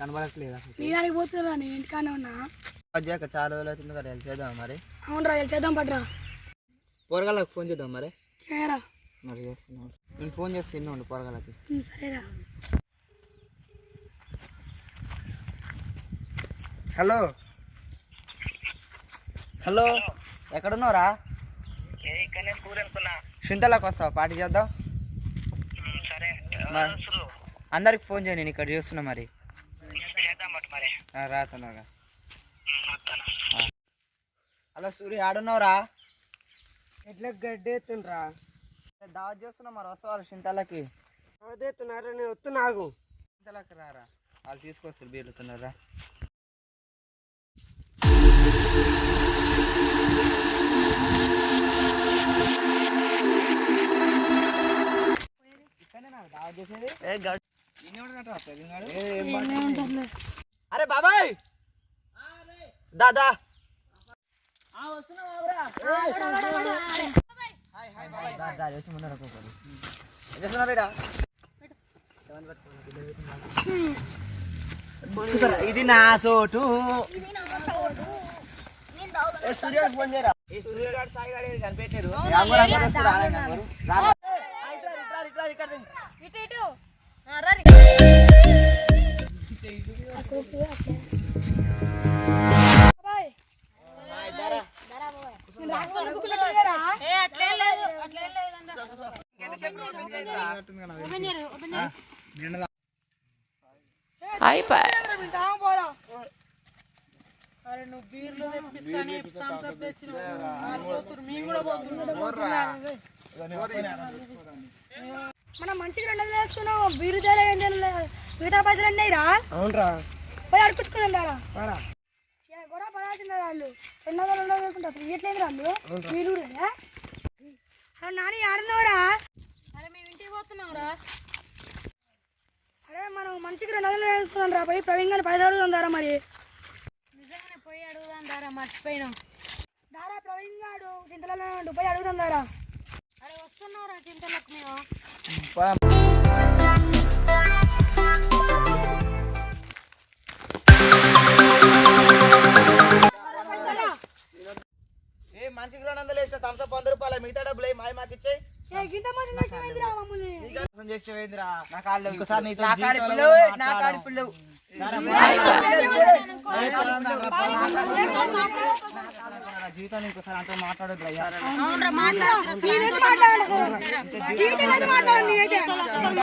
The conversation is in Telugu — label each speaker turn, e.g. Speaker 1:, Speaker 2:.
Speaker 1: కనబడట్లేదు.
Speaker 2: నేను పోతున్నా, నీ ఇంటికానే ఉన్నా.
Speaker 1: చాలా రోజులు అవుతుంది కదా, చేద్దాం మరి.
Speaker 2: అవునరా, చేద్దాం పట్రా.
Speaker 1: పొరగాళ్ళకి ఫోన్ చేద్దాం మరి.
Speaker 2: చేయరా
Speaker 1: మరి చేస్తున్నాను, నేను ఫోన్ చేసి తిన్నాను పొరగాళ్ళకి.
Speaker 2: సరేరా.
Speaker 1: హలో హలో, ఎక్కడున్నావురా? చింతలకు వస్తావా? పార్టీ చేద్దాం. అందరికి ఫోన్ చేయ, నేను ఇక్కడ చేస్తున్నా మరి. రాతున్నాగా. హలో సూర్య, ఆడున్నావురా?
Speaker 3: ఎట్లా గడ్డెత్తుండ్రా?
Speaker 1: దావత్ చేస్తున్నా మరి, వస్తావారు చింతలకి?
Speaker 3: అదేస్తున్నారా? నేను వస్తున్నాగు.
Speaker 1: చింతలకి రారా, వాళ్ళు తీసుకొస్తారు బీరుతున్నారా. అరే బాబాయ్, దాదా ఇది నా సోటు. సూర్యుడు ఫోన్ చేయరా? ఈ సూర్యుడు సాయిగాడు కనిపెట్టారు.
Speaker 3: అరే నువ్వు బీర్లు తెప్పిస్తాను,
Speaker 2: మన మనిషికి 200 వేసుకున్నావు, బీరు మిగతా పైసలు అన్నాయిరా.
Speaker 3: అవునరా,
Speaker 2: పోయి అడుపుచ్చుకుందారా. గొడవ పడాల్సిందా వాళ్ళు? 200 వేసుకుంటా అసలు ఇయ్యట్లేదు వాళ్ళు బీరు. అరే నాని, ఆడున్నావురా?
Speaker 4: అరే మేము ఇంటికి పోతున్నావురా.
Speaker 2: అరే మనం మనిషికి 200 వేస్తున్నాం రా. పోయి ప్రవీణ్ గారిని పైసలు అడుగుతుందారా మరి.
Speaker 4: నిజంగానే పోయి అడుగుదాం దారా, మర్చిపోయినాం.
Speaker 2: దారా ప్రవీణ్ గారు చింతలలో పోయి అడుగుతాం దారా.
Speaker 4: అరే వస్తున్నావురా చింతలకు మేము.
Speaker 1: మనిషికి 200 వేసిన థమ్సప్ 100 రూపాయలు, మిగతా డబ్బులు మాయ మాకు ఇచ్చాయి. జీవితాన్ని ఇంకోసారి అంతా మాట్లాడదు.